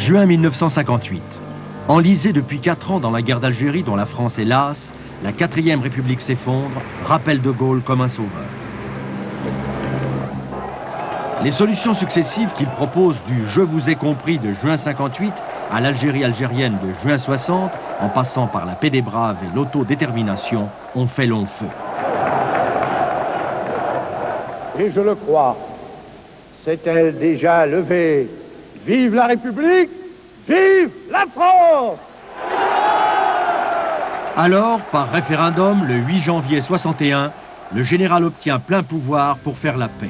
Juin 1958. Enlisée depuis 4 ans dans la guerre d'Algérie dont la France est lasse, la 4e République s'effondre, rappelle De Gaulle comme un sauveur. Les solutions successives qu'il propose du « je vous ai compris » de juin 58 à l'Algérie algérienne de juin 60, en passant par la paix des braves et l'autodétermination, ont fait long feu. Et je le crois, s'est-elle déjà levée. Vive la République, vive la France! Alors, par référendum, le 8 janvier 61, le général obtient plein pouvoir pour faire la paix.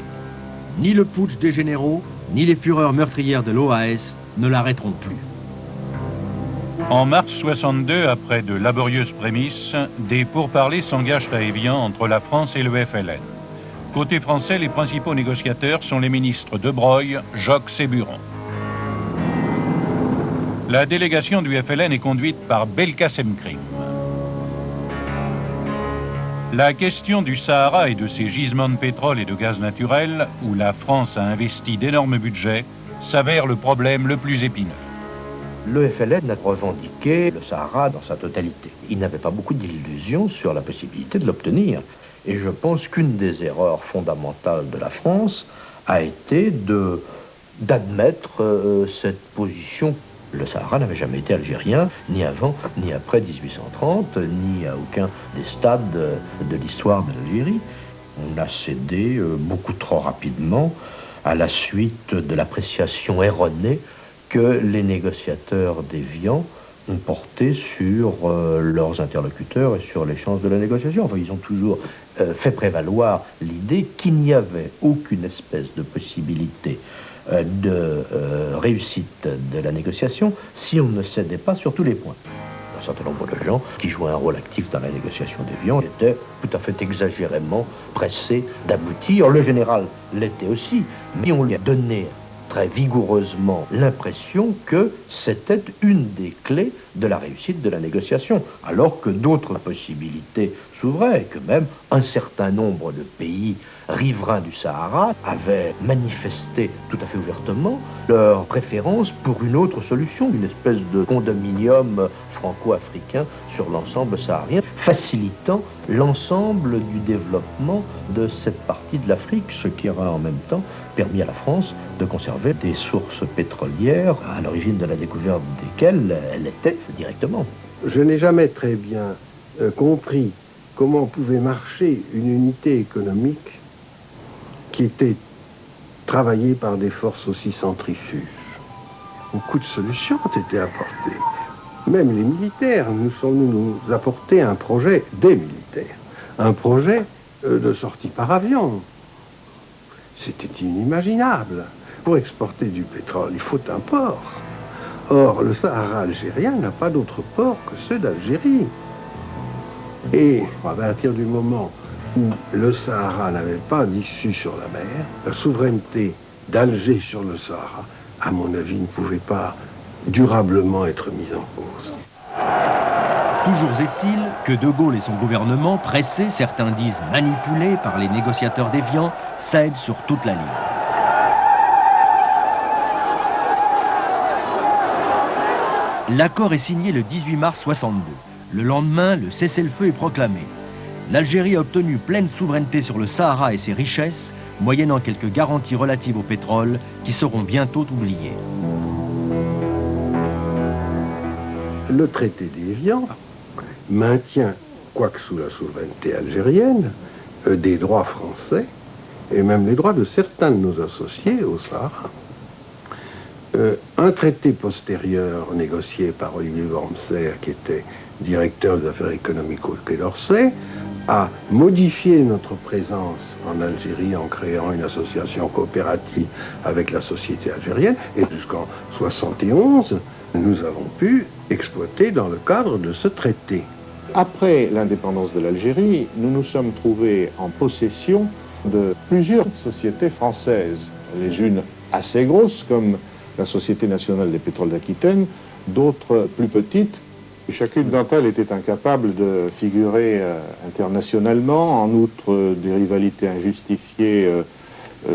Ni le putsch des généraux, ni les fureurs meurtrières de l'OAS ne l'arrêteront plus. En mars 62, après de laborieuses prémices, des pourparlers s'engagent à Évian entre la France et le FLN. Côté français, les principaux négociateurs sont les ministres De Broglie, Jox et Buron. La délégation du FLN est conduite par Belkacem Krim. La question du Sahara et de ses gisements de pétrole et de gaz naturel, où la France a investi d'énormes budgets, s'avère le problème le plus épineux. Le FLN a revendiqué le Sahara dans sa totalité. Il n'avait pas beaucoup d'illusions sur la possibilité de l'obtenir. Et je pense qu'une des erreurs fondamentales de la France a été d'admettre cette position. Le Sahara n'avait jamais été algérien, ni avant, ni après 1830, ni à aucun des stades de l'histoire de l'Algérie. On a cédé beaucoup trop rapidement à la suite de l'appréciation erronée que les négociateurs d'Évian ont porté sur leurs interlocuteurs et sur les chances de la négociation. Enfin, ils ont toujours fait prévaloir l'idée qu'il n'y avait aucune espèce de possibilité de réussite de la négociation si on ne cédait pas sur tous les points. Un certain nombre de gens qui jouaient un rôle actif dans la négociation d'Évian étaient tout à fait exagérément pressés d'aboutir. Le général l'était aussi, mais on lui a donné très vigoureusement l'impression que c'était une des clés de la réussite de la négociation, alors que d'autres possibilités s'ouvraient, et que même un certain nombre de pays riverains du Sahara avaient manifesté tout à fait ouvertement leur préférence pour une autre solution, une espèce de condominium franco-africain sur l'ensemble saharien, facilitant l'ensemble du développement de cette partie de l'Afrique, ce qui aura en même temps permis à la France de conserver des sources pétrolières à l'origine de la découverte desquelles elle était directement. Je n'ai jamais très bien compris comment pouvait marcher une unité économique qui était travaillée par des forces aussi centrifuges. Beaucoup de solutions ont été apportées. Même les militaires, nous sommes nous apporter un projet des militaires, un projet de sortie par avion. C'était inimaginable. Pour exporter du pétrole, il faut un port. Or, le Sahara algérien n'a pas d'autre port que ceux d'Algérie. Et à partir du moment où le Sahara n'avait pas d'issue sur la mer, la souveraineté d'Alger sur le Sahara, à mon avis, ne pouvait pas durablement être mise en cause. Toujours est-il que De Gaulle et son gouvernement, pressés, certains disent manipulés par les négociateurs d'Évian, cèdent sur toute la ligne. L'accord est signé le 18 mars 62. Le lendemain, le cessez-le-feu est proclamé. L'Algérie a obtenu pleine souveraineté sur le Sahara et ses richesses, moyennant quelques garanties relatives au pétrole qui seront bientôt oubliées. Le traité d'Évian maintient, quoique sous la souveraineté algérienne, des droits français et même les droits de certains de nos associés au Sahara. Un traité postérieur négocié par Olivier Wormser, qui était directeur des affaires économiques au Quai d'Orsay, a modifié notre présence en Algérie en créant une association coopérative avec la société algérienne, et jusqu'en 1971, nous avons pu exploiter dans le cadre de ce traité. Après l'indépendance de l'Algérie, nous nous sommes trouvés en possession de plusieurs sociétés françaises, les unes assez grosses comme la Société nationale des pétroles d'Aquitaine, d'autres plus petites. Chacune d'entre elles était incapable de figurer internationalement. En outre, des rivalités injustifiées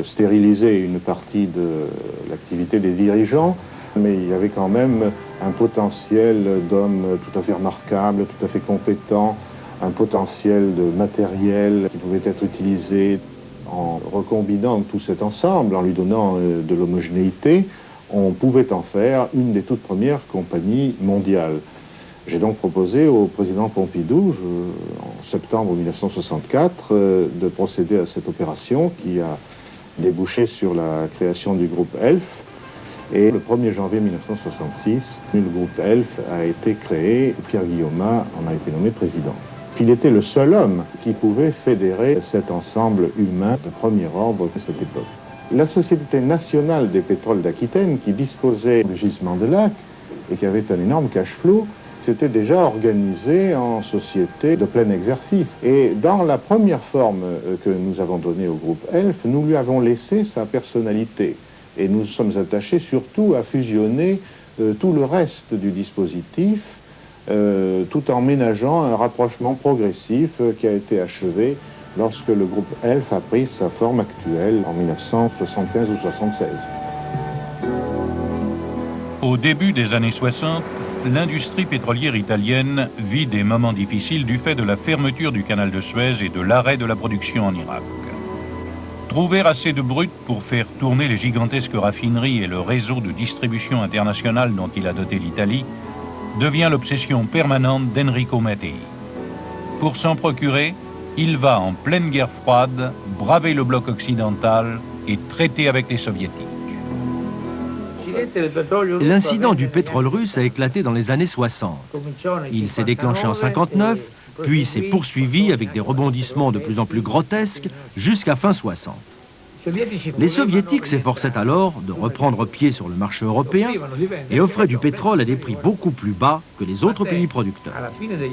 stérilisaient une partie de l'activité des dirigeants. Mais il y avait quand même un potentiel d'hommes tout à fait remarquables, tout à fait compétents, un potentiel de matériel qui pouvait être utilisé en recombinant tout cet ensemble, en lui donnant de l'homogénéité. On pouvait en faire une des toutes premières compagnies mondiales. J'ai donc proposé au président Pompidou, en septembre 1964, de procéder à cette opération qui a débouché sur la création du groupe ELF. Et le 1er janvier 1966, le groupe ELF a été créé, Pierre Guillaumat en a été nommé président. Il était le seul homme qui pouvait fédérer cet ensemble humain de premier ordre de cette époque. La Société nationale des pétroles d'Aquitaine, qui disposait de gisements de lac et qui avait un énorme cash flow, s'était déjà organisée en société de plein exercice. Et dans la première forme que nous avons donnée au groupe ELF, nous lui avons laissé sa personnalité. Et nous sommes attachés surtout à fusionner tout le reste du dispositif, tout en ménageant un rapprochement progressif qui a été achevé lorsque le groupe ELF a pris sa forme actuelle en 1975 ou 1976. Au début des années 60, l'industrie pétrolière italienne vit des moments difficiles du fait de la fermeture du canal de Suez et de l'arrêt de la production en Irak. Trouver assez de brut pour faire tourner les gigantesques raffineries et le réseau de distribution internationale dont il a doté l'Italie devient l'obsession permanente d'Enrico Mattei. Pour s'en procurer, il va en pleine guerre froide braver le bloc occidental et traiter avec les soviétiques. L'incident du pétrole russe a éclaté dans les années 60. Il s'est déclenché en 59, puis s'est poursuivi avec des rebondissements de plus en plus grotesques jusqu'à fin 60. Les soviétiques s'efforçaient alors de reprendre pied sur le marché européen et offraient du pétrole à des prix beaucoup plus bas que les autres pays producteurs.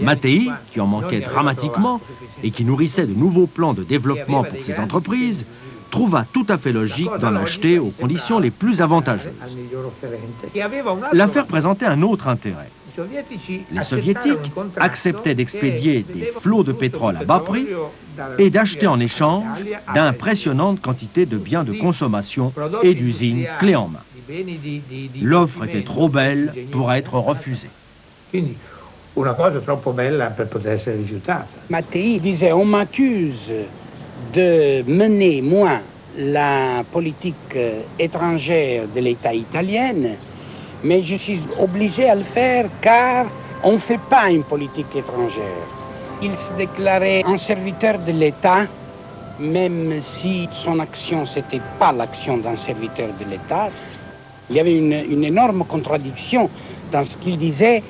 Mattei, qui en manquait dramatiquement et qui nourrissait de nouveaux plans de développement pour ses entreprises, trouva tout à fait logique d'en acheter aux conditions les plus avantageuses. L'affaire présentait un autre intérêt. Les soviétiques acceptaient d'expédier des flots de pétrole à bas prix et d'acheter en échange d'impressionnantes quantités de biens de consommation et d'usines clés en main. L'offre était trop belle pour être refusée. Mattei disait, on m'accuse de mener, moi, la politique étrangère de l'État italien, mais je suis obligé à le faire car on ne fait pas une politique étrangère. Il se déclarait un serviteur de l'État, même si son action, ce n'était pas l'action d'un serviteur de l'État. Il y avait une énorme contradiction dans ce qu'il disait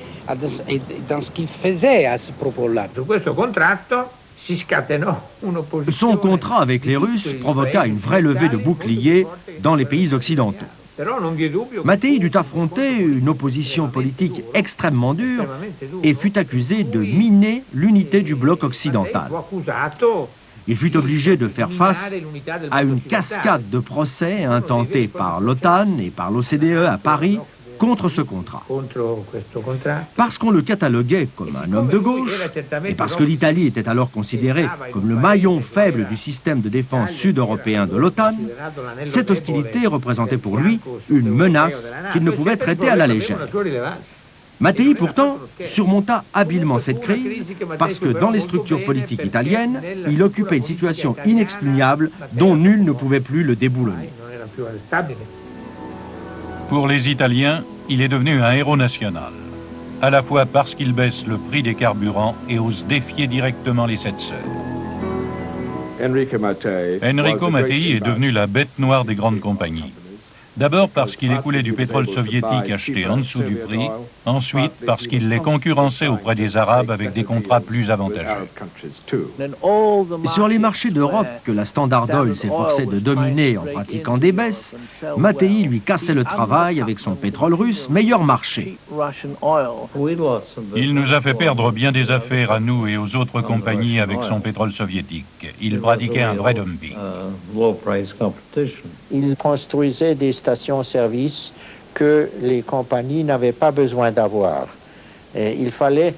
et dans ce qu'il faisait à ce propos-là. Son contrat avec les Russes provoqua une vraie levée de boucliers dans les pays occidentaux. Mattei dut affronter une opposition politique extrêmement dure et fut accusé de miner l'unité du bloc occidental. Il fut obligé de faire face à une cascade de procès intentés par l'OTAN et par l'OCDE à Paris contre ce contrat. Parce qu'on le cataloguait comme un homme de gauche, et parce que l'Italie était alors considérée comme le maillon faible du système de défense sud-européen de l'OTAN, cette hostilité représentait pour lui une menace qu'il ne pouvait traiter à la légère. Mattei, pourtant, surmonta habilement cette crise parce que dans les structures politiques italiennes, il occupait une situation inexpugnable dont nul ne pouvait plus le déboulonner. Pour les Italiens, il est devenu un héros national, à la fois parce qu'il baisse le prix des carburants et ose défier directement les sept sœurs. Enrico Mattei est devenu la bête noire des grandes compagnies. D'abord parce qu'il écoulait du pétrole soviétique acheté en dessous du prix, ensuite parce qu'il les concurrençait auprès des Arabes avec des contrats plus avantageux. Sur les marchés d'Europe que la Standard Oil s'efforçait de dominer en pratiquant des baisses, Mattei lui cassait le travail avec son pétrole russe, meilleur marché. Il nous a fait perdre bien des affaires à nous et aux autres compagnies avec son pétrole soviétique. Il pratiquait un vrai dumping. Il construisait des stations-service que les compagnies n'avaient pas besoin d'avoir. Il fallait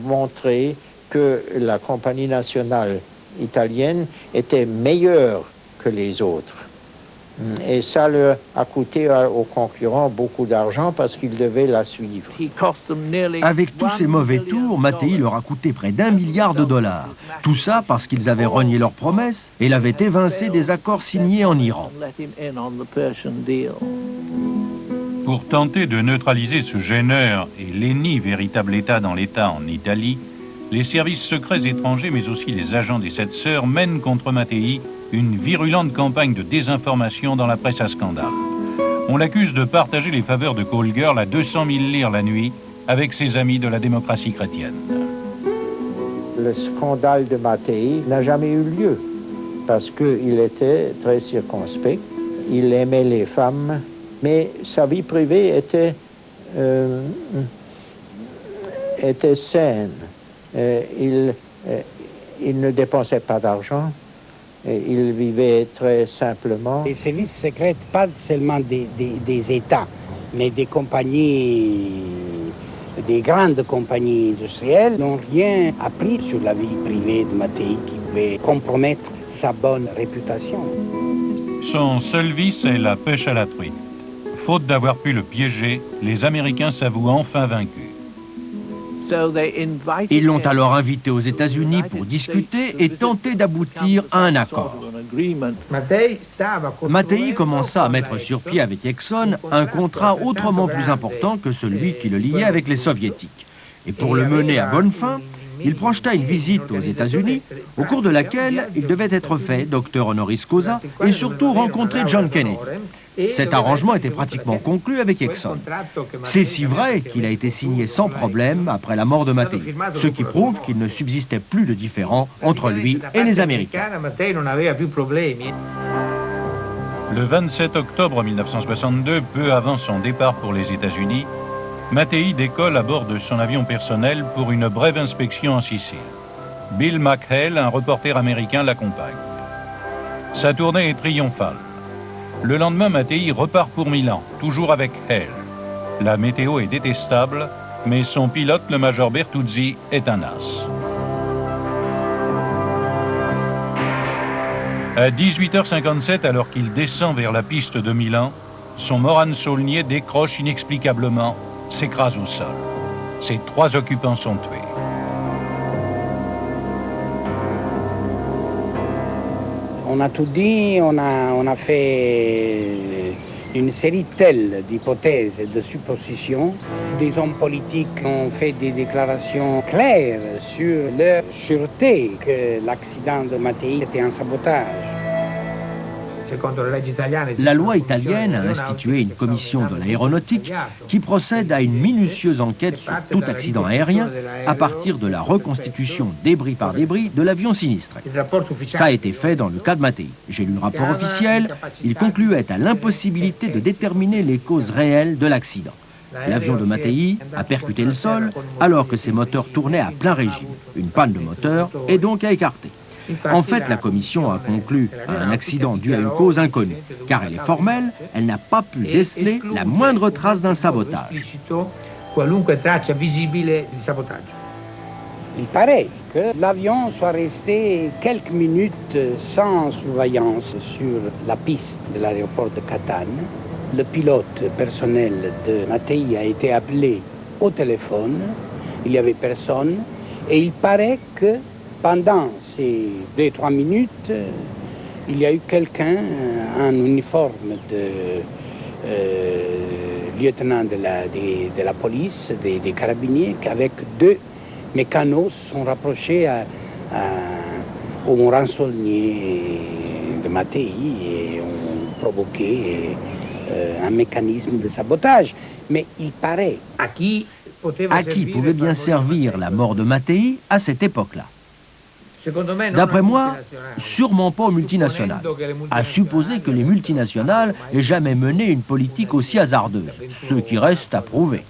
montrer que la compagnie nationale italienne était meilleure que les autres. Et ça leur a coûté aux concurrents beaucoup d'argent parce qu'ils devaient la suivre. Avec tous ces mauvais tours, Mattei leur a coûté près d'1 milliard de dollars. Tout ça parce qu'ils avaient renié leurs promesses et l'avaient évincé des accords signés en Iran. Pour tenter de neutraliser ce gêneur et l'ENI, véritable État dans l'État en Italie, les services secrets étrangers, mais aussi les agents des Sept Sœurs, mènent contre Mattei une virulente campagne de désinformation dans la presse à scandale. On l'accuse de partager les faveurs de call girl à 200 000 lire la nuit avec ses amis de la démocratie chrétienne. Le scandale de Mattei n'a jamais eu lieu parce qu'il était très circonspect. Il aimait les femmes, mais sa vie privée était saine. Il ne dépensait pas d'argent. Il vivait très simplement. Les services secrets, pas seulement des États, mais des compagnies, des grandes compagnies industrielles, n'ont rien appris sur la vie privée de Mattei qui pouvait compromettre sa bonne réputation. Son seul vice est la pêche à la truite. Faute d'avoir pu le piéger, les Américains s'avouent enfin vaincus. Ils l'ont alors invité aux États-Unis pour discuter et tenter d'aboutir à un accord. Mattei commença à mettre sur pied avec Exxon un contrat autrement plus important que celui qui le liait avec les Soviétiques. Et pour le mener à bonne fin, il projeta une visite aux États-Unis, au cours de laquelle il devait être fait docteur honoris causa et surtout rencontrer John Kennedy. Cet arrangement était pratiquement conclu avec Exxon. C'est si vrai qu'il a été signé sans problème après la mort de Mattei, ce qui prouve qu'il ne subsistait plus de différend entre lui et les Américains. Le 27 octobre 1962, peu avant son départ pour les États-Unis, Mattei décolle à bord de son avion personnel pour une brève inspection en Sicile. Bill McHale, un reporter américain, l'accompagne. Sa tournée est triomphale. Le lendemain, Mattei repart pour Milan, toujours avec Hale. La météo est détestable, mais son pilote, le major Bertuzzi, est un as. À 18h57, alors qu'il descend vers la piste de Milan, son Morane Saulnier décroche inexplicablement, s'écrase au sol. Ses 3 occupants sont tués. On a tout dit, on a fait une série telle d'hypothèses et de suppositions. Des hommes politiques ont fait des déclarations claires sur leur sûreté, que l'accident de Mattei était un sabotage. La loi italienne a institué une commission de l'aéronautique qui procède à une minutieuse enquête sur tout accident aérien à partir de la reconstitution débris par débris de l'avion sinistré. Ça a été fait dans le cas de Mattei. J'ai lu le rapport officiel, il concluait à l'impossibilité de déterminer les causes réelles de l'accident. L'avion de Mattei a percuté le sol alors que ses moteurs tournaient à plein régime. Une panne de moteur est donc à écarter. En fait, la commission a conclu à un accident dû à une cause inconnue, car elle est formelle, elle n'a pas pu déceler la moindre trace d'un sabotage. Il paraît que l'avion soit resté quelques minutes sans surveillance sur la piste de l'aéroport de Catane. Le pilote personnel de Mattei a été appelé au téléphone, il n'y avait personne, et il paraît que pendant ces 2-3 minutes, il y a eu quelqu'un en uniforme de lieutenant de la police, des carabiniers, qu'avec 2 mécanos se sont rapprochés au Morane Saulnier de Mattei et ont provoqué un mécanisme de sabotage. Mais il paraît... À qui pouvait bien servir la mort de Mattei à cette époque-là? D'après moi, sûrement pas aux multinationales. À supposer que les multinationales n'aient jamais mené une politique aussi hasardeuse, ce qui reste à prouver.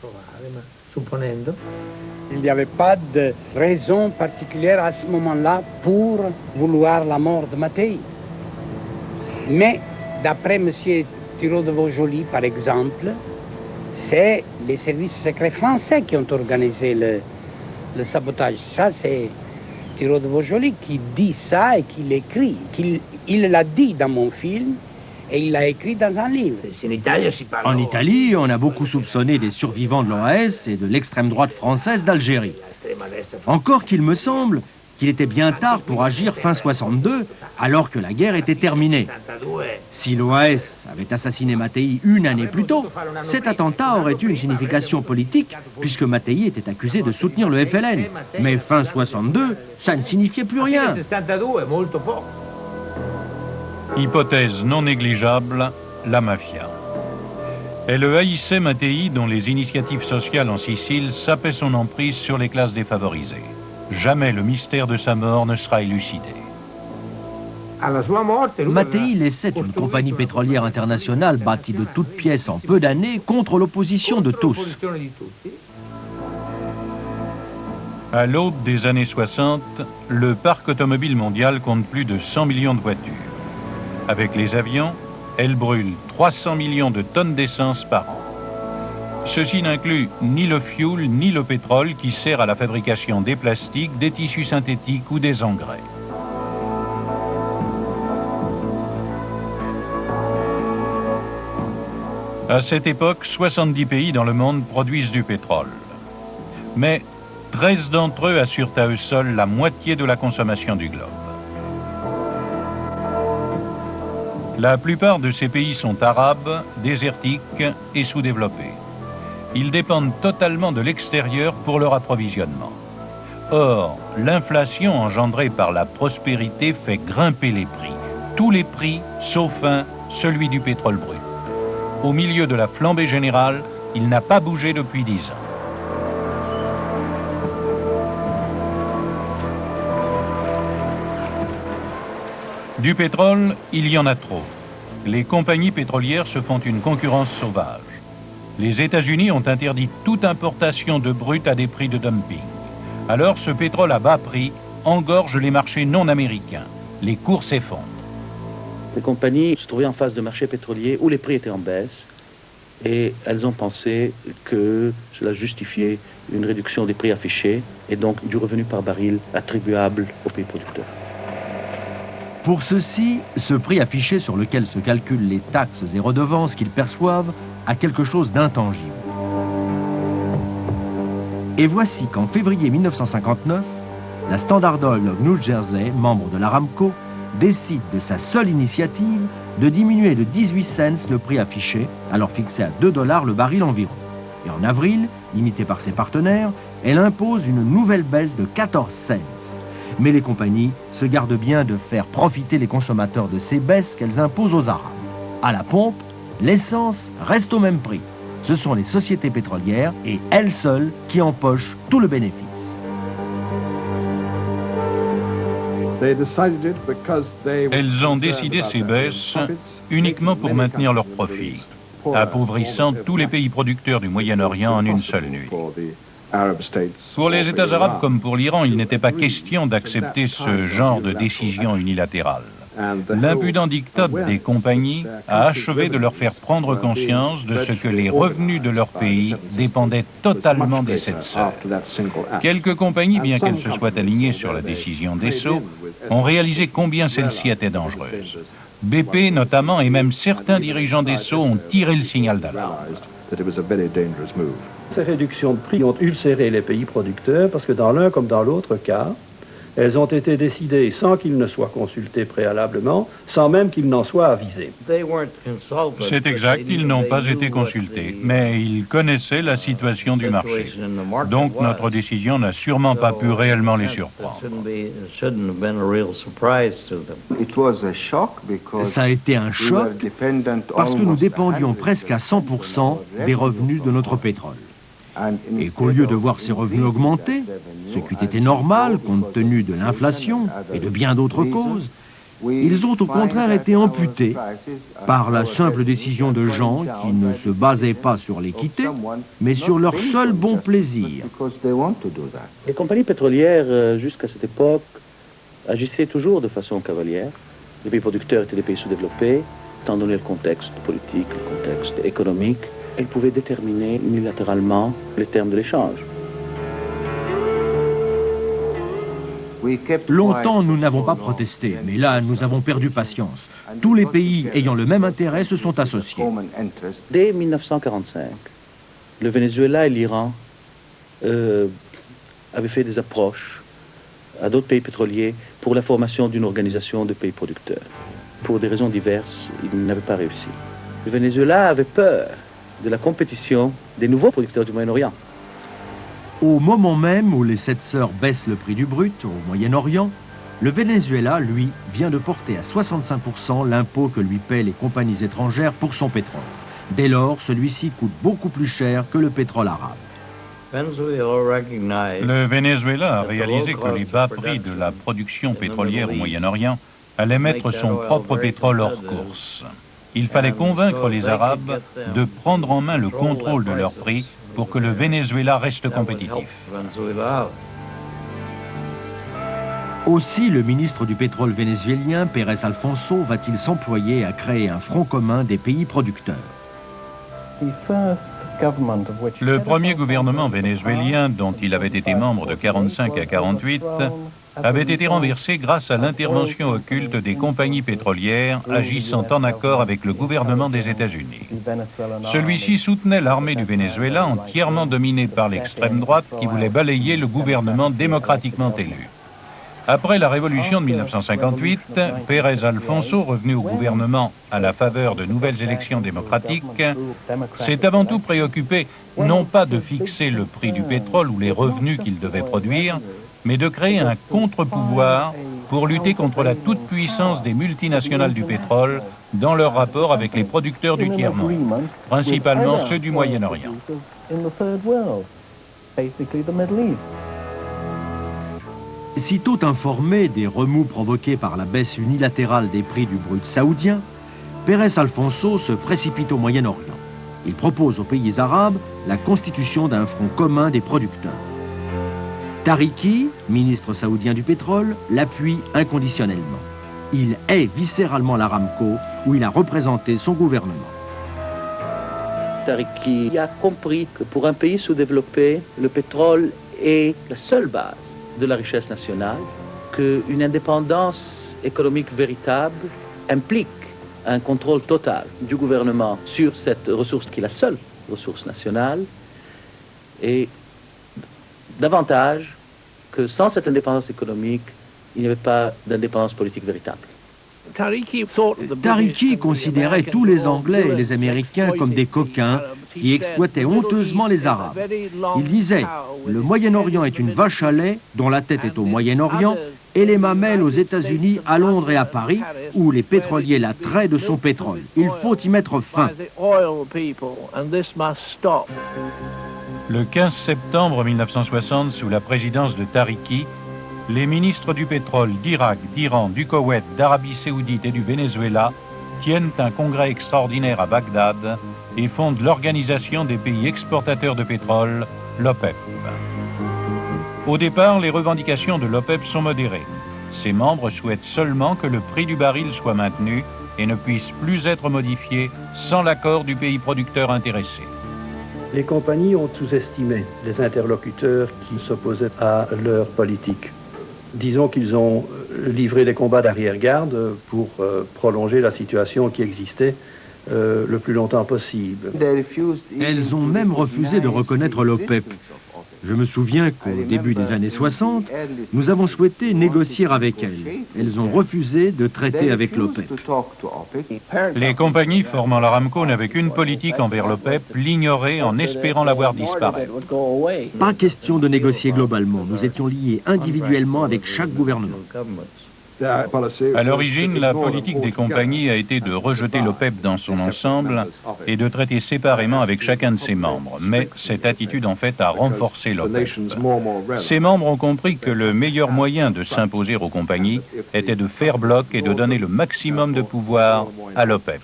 Il n'y avait pas de raison particulière à ce moment-là pour vouloir la mort de Mattei. Mais, d'après M. Thiraud de Vaujoli, par exemple, c'est les services secrets français qui ont organisé le sabotage. Ça, c'est Thiraud de Vaujoli qui dit ça et qui l'écrit. Il l'a dit dans mon film, Et il l'a écrit dans un livre. En Italie, on a beaucoup soupçonné des survivants de l'OAS et de l'extrême droite française d'Algérie. Encore qu'il me semble qu'il était bien tard pour agir fin 62, alors que la guerre était terminée. Si l'OAS avait assassiné Mattei une année plus tôt, cet attentat aurait eu une signification politique, puisque Mattei était accusé de soutenir le FLN. Mais fin 62, ça ne signifiait plus rien. Hypothèse non négligeable, la mafia. Elle haïssait Mattei, dont les initiatives sociales en Sicile sapaient son emprise sur les classes défavorisées. Jamais le mystère de sa mort ne sera élucidé. Mattei laissait une compagnie pétrolière internationale bâtie de toutes pièces en peu d'années contre l'opposition de tous. À l'aube des années 60, le parc automobile mondial compte plus de 100 millions de voitures. Avec les avions, elle brûle 300 millions de tonnes d'essence par an. Ceci n'inclut ni le fioul ni le pétrole qui sert à la fabrication des plastiques, des tissus synthétiques ou des engrais. À cette époque, 70 pays dans le monde produisent du pétrole. Mais 13 d'entre eux assurent à eux seuls la moitié de la consommation du globe. La plupart de ces pays sont arabes, désertiques et sous-développés. Ils dépendent totalement de l'extérieur pour leur approvisionnement. Or, l'inflation engendrée par la prospérité fait grimper les prix. Tous les prix, sauf un, celui du pétrole brut. Au milieu de la flambée générale, il n'a pas bougé depuis 10 ans. Du pétrole, il y en a trop. Les compagnies pétrolières se font une concurrence sauvage. Les États-Unis ont interdit toute importation de brut à des prix de dumping. Alors ce pétrole à bas prix engorge les marchés non américains. Les cours s'effondrent. Les compagnies se trouvaient en face de marchés pétroliers où les prix étaient en baisse et elles ont pensé que cela justifiait une réduction des prix affichés et donc du revenu par baril attribuable aux pays producteurs. Pour ceux-ci, ce prix affiché sur lequel se calculent les taxes et redevances qu'ils perçoivent a quelque chose d'intangible. Et voici qu'en février 1959, la Standard Oil of New Jersey, membre de l'Aramco, décide de sa seule initiative de diminuer de 18 cents le prix affiché, alors fixé à 2 $ le baril environ. Et en avril, imitée par ses partenaires, elle impose une nouvelle baisse de 14 cents. Mais les compagnies se gardent bien de faire profiter les consommateurs de ces baisses qu'elles imposent aux Arabes. À la pompe, l'essence reste au même prix. Ce sont les sociétés pétrolières et elles seules qui empochent tout le bénéfice. Elles ont décidé ces baisses uniquement pour maintenir leurs profits, appauvrissant tous les pays producteurs du Moyen-Orient en une seule nuit. Pour les États arabes comme pour l'Iran, il n'était pas question d'accepter ce genre de décision unilatérale. L'impudent diktat des compagnies a achevé de leur faire prendre conscience de ce que les revenus de leur pays dépendaient totalement des sept sœurs. Quelques compagnies, bien qu'elles se soient alignées sur la décision d'Esso, ont réalisé combien celle-ci était dangereuse. BP notamment et même certains dirigeants d'Esso ont tiré le signal d'alarme. Ces réductions de prix ont ulcéré les pays producteurs parce que dans l'un comme dans l'autre cas, elles ont été décidées sans qu'ils ne soient consultés préalablement, sans même qu'ils n'en soient avisés. C'est exact, ils n'ont pas été consultés, mais ils connaissaient la situation du marché. Donc notre décision n'a sûrement pas pu réellement les surprendre. Ça a été un choc parce que nous dépendions presque à 100% des revenus de notre pétrole. Et qu'au lieu de voir ces revenus augmenter, ce qui était normal compte tenu de l'inflation et de bien d'autres causes, ils ont au contraire été amputés par la simple décision de gens qui ne se basaient pas sur l'équité, mais sur leur seul bon plaisir. Les compagnies pétrolières, jusqu'à cette époque, agissaient toujours de façon cavalière. Les pays producteurs étaient des pays sous-développés, étant donné le contexte politique, le contexte économique. Elles pouvaient déterminer unilatéralement les termes de l'échange. Longtemps, nous n'avons pas protesté, mais là, nous avons perdu patience. Tous les pays ayant le même intérêt se sont associés. Dès 1945, le Venezuela et l'Iran avaient fait des approches à d'autres pays pétroliers pour la formation d'une organisation de pays producteurs. Pour des raisons diverses, ils n'avaient pas réussi. Le Venezuela avait peur de la compétition des nouveaux producteurs du Moyen-Orient. Au moment même où les 7 sœurs baissent le prix du brut au Moyen-Orient, le Venezuela, lui, vient de porter à 65% l'impôt que lui paient les compagnies étrangères pour son pétrole. Dès lors, celui-ci coûte beaucoup plus cher que le pétrole arabe. Le Venezuela a réalisé que les bas prix de la production pétrolière au Moyen-Orient allaient mettre son propre pétrole hors course. Il fallait convaincre les Arabes de prendre en main le contrôle de leurs prix pour que le Venezuela reste compétitif. Aussi, le ministre du pétrole vénézuélien, Pérez Alfonso, va-t-il s'employer à créer un front commun des pays producteurs. Le premier gouvernement vénézuélien, dont il avait été membre de 1945 à 1948, avait été renversé grâce à l'intervention occulte des compagnies pétrolières agissant en accord avec le gouvernement des États-Unis. Celui-ci soutenait l'armée du Venezuela entièrement dominée par l'extrême droite qui voulait balayer le gouvernement démocratiquement élu. Après la révolution de 1958, Pérez Alfonso, revenu au gouvernement à la faveur de nouvelles élections démocratiques, s'est avant tout préoccupé non pas de fixer le prix du pétrole ou les revenus qu'il devait produire, mais de créer un contre-pouvoir pour lutter contre la toute-puissance des multinationales du pétrole dans leur rapport avec les producteurs du tiers-monde, principalement ceux du Moyen-Orient. Sitôt informé des remous provoqués par la baisse unilatérale des prix du brut saoudien, Pérez Alfonso se précipite au Moyen-Orient. Il propose aux pays arabes la constitution d'un front commun des producteurs. Tariki, ministre saoudien du pétrole, l'appuie inconditionnellement. Il hait viscéralement l'Aramco, où il a représenté son gouvernement. Tariki a compris que pour un pays sous-développé, le pétrole est la seule base de la richesse nationale, qu'une indépendance économique véritable implique un contrôle total du gouvernement sur cette ressource qui est la seule ressource nationale, et davantage que sans cette indépendance économique, il n'y avait pas d'indépendance politique véritable. Tariki considérait tous les Anglais et les Américains comme des coquins qui exploitaient honteusement les Arabes. Il disait « Le Moyen-Orient est une vache à lait dont la tête est au Moyen-Orient et les mamelles aux États-Unis, à Londres et à Paris, où les pétroliers la traient de son pétrole. Il faut y mettre fin. » Le 15 septembre 1960, sous la présidence de Tariki, les ministres du pétrole d'Irak, d'Iran, du Koweït, d'Arabie Saoudite et du Venezuela tiennent un congrès extraordinaire à Bagdad et fondent l'Organisation des pays exportateurs de pétrole, l'OPEP. Au départ, les revendications de l'OPEP sont modérées. Ses membres souhaitent seulement que le prix du baril soit maintenu et ne puisse plus être modifié sans l'accord du pays producteur intéressé. Les compagnies ont sous-estimé les interlocuteurs qui s'opposaient à leur politique. Disons qu'ils ont livré des combats d'arrière-garde pour prolonger la situation qui existait le plus longtemps possible. Elles ont même refusé de reconnaître l'OPEP. Je me souviens qu'au début des années 60, nous avons souhaité négocier avec elles. Elles ont refusé de traiter avec l'OPEP. Les compagnies formant l'Aramco n'avaient qu'une politique envers l'OPEP, l'ignorer en espérant la voir disparaître. Pas question de négocier globalement. Nous étions liés individuellement avec chaque gouvernement. À l'origine, la politique des compagnies a été de rejeter l'OPEP dans son ensemble et de traiter séparément avec chacun de ses membres. Mais cette attitude, en fait, a renforcé l'OPEP. Ses membres ont compris que le meilleur moyen de s'imposer aux compagnies était de faire bloc et de donner le maximum de pouvoir à l'OPEP.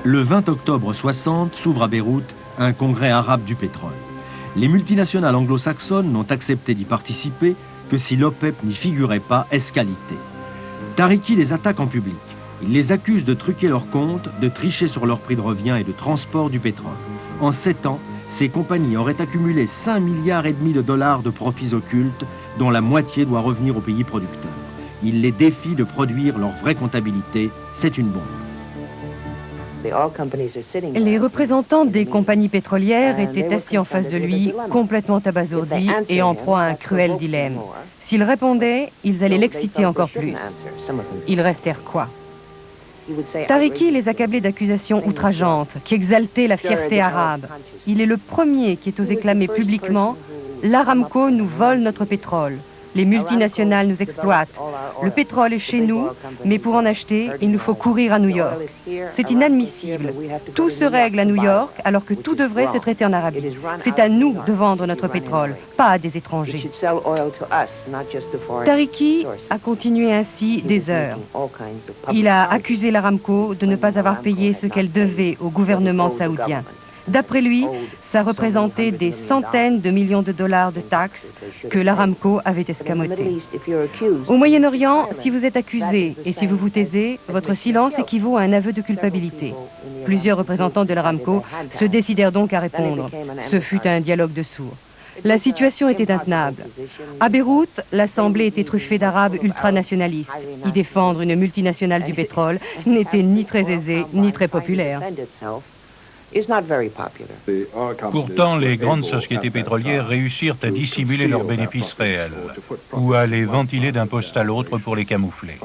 Le 20 octobre 60 s'ouvre à Beyrouth un congrès arabe du pétrole. Les multinationales anglo-saxonnes n'ont accepté d'y participer que si l'OPEP n'y figurait pas escalité. Tariki les attaque en public. Il les accuse de truquer leurs comptes, de tricher sur leur prix de revient et de transport du pétrole. En 7 ans, ces compagnies auraient accumulé 5,5 milliards de dollars de profits occultes, dont la moitié doit revenir aux pays producteurs. Il les défie de produire leur vraie comptabilité. C'est une bombe. Les représentants des compagnies pétrolières étaient assis en face de lui, complètement abasourdis et en proie à un cruel dilemme. S'ils répondaient, ils allaient l'exciter encore plus. Ils restèrent quoi? Tariki les accablait d'accusations outrageantes qui exaltaient la fierté arabe. Il est le premier qui est osé clamer publiquement « L'Aramco nous vole notre pétrole. Les multinationales nous exploitent. Le pétrole est chez nous, mais pour en acheter, il nous faut courir à New York. C'est inadmissible. Tout se règle à New York alors que tout devrait se traiter en Arabie. C'est à nous de vendre notre pétrole, pas à des étrangers. » Tariki a continué ainsi des heures. Il a accusé l'Aramco de ne pas avoir payé ce qu'elle devait au gouvernement saoudien. D'après lui, ça représentait des centaines de millions de dollars de taxes que l'Aramco avait escamotées. Au Moyen-Orient, si vous êtes accusé et si vous vous taisez, votre silence équivaut à un aveu de culpabilité. Plusieurs représentants de l'Aramco se décidèrent donc à répondre. Ce fut un dialogue de sourds. La situation était intenable. À Beyrouth, l'Assemblée était truffée d'Arabes ultranationalistes. Y défendre une multinationale du pétrole n'était ni très aisé, ni très populaire. Pourtant, les grandes sociétés pétrolières réussirent à dissimuler leurs bénéfices réels ou à les ventiler d'un poste à l'autre pour les camoufler.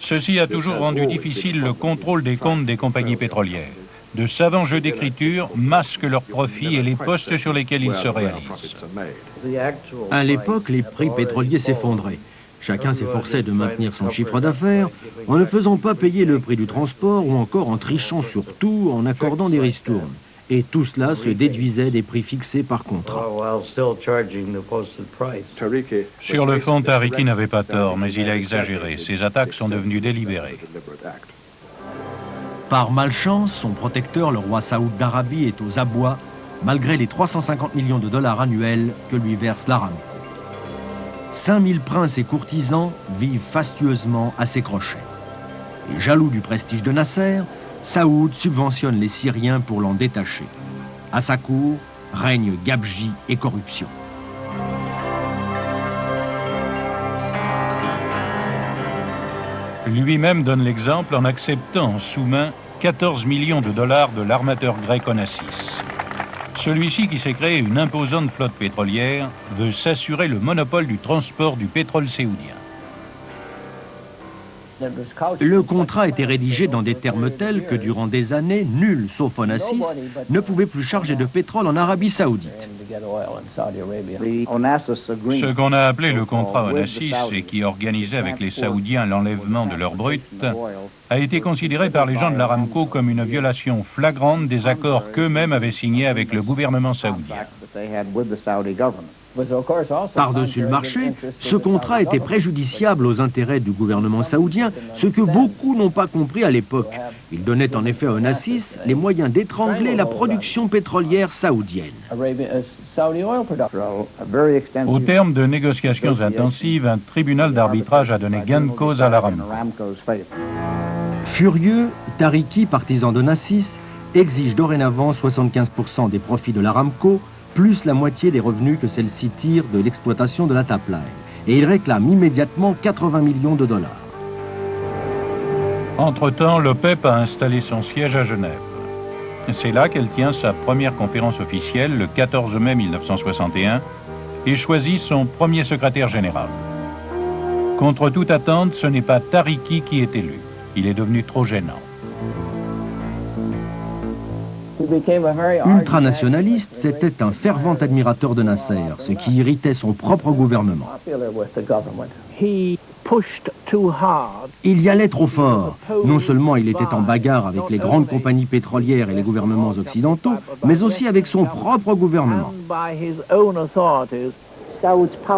Ceci a toujours rendu difficile le contrôle des comptes des compagnies pétrolières. De savants jeux d'écriture masquent leurs profits et les postes sur lesquels ils se réalisent. À l'époque, les prix pétroliers s'effondraient. Chacun s'efforçait de maintenir son chiffre d'affaires en ne faisant pas payer le prix du transport ou encore en trichant surtout en accordant des ristournes. Et tout cela se déduisait des prix fixés par contrat. Sur le fond, Tariki n'avait pas tort, mais il a exagéré. Ses attaques sont devenues délibérées. Par malchance, son protecteur, le roi Saoud d'Arabie, est aux abois, malgré les 350 millions de dollars annuels que lui verse l'Aramco. 5000 princes et courtisans vivent fastueusement à ses crochets. Et jaloux du prestige de Nasser, Saoud subventionne les Syriens pour l'en détacher. À sa cour, règne gabegie et corruption. Lui-même donne l'exemple en acceptant en sous-main 14 millions de dollars de l'armateur grec Onassis. Celui-ci, qui s'est créé une imposante flotte pétrolière, veut s'assurer le monopole du transport du pétrole saoudien. Le contrat était rédigé dans des termes tels que durant des années, nul, sauf Onassis, ne pouvait plus charger de pétrole en Arabie Saoudite. Ce qu'on a appelé le contrat Onassis et qui organisait avec les Saoudiens l'enlèvement de leur brut a été considéré par les gens de l'Aramco comme une violation flagrante des accords qu'eux-mêmes avaient signés avec le gouvernement saoudien. Par-dessus le marché, ce contrat était préjudiciable aux intérêts du gouvernement saoudien, ce que beaucoup n'ont pas compris à l'époque. Il donnait en effet à Onassis les moyens d'étrangler la production pétrolière saoudienne. Au terme de négociations intensives, un tribunal d'arbitrage a donné gain de cause à l'Aramco. Furieux, Tariki, partisan d'Onassis, exige dorénavant 75% des profits de l'Aramco, plus la moitié des revenus que celle-ci tire de l'exploitation de la pipeline. Et il réclame immédiatement 80 millions de dollars. Entre-temps, l'OPEP a installé son siège à Genève. C'est là qu'elle tient sa première conférence officielle, le 14 mai 1961, et choisit son premier secrétaire général. Contre toute attente, ce n'est pas Tariki qui est élu. Il est devenu trop gênant. Ultranationaliste, c'était un fervent admirateur de Nasser, ce qui irritait son propre gouvernement. Il y allait trop fort. Non seulement il était en bagarre avec les grandes compagnies pétrolières et les gouvernements occidentaux, mais aussi avec son propre gouvernement.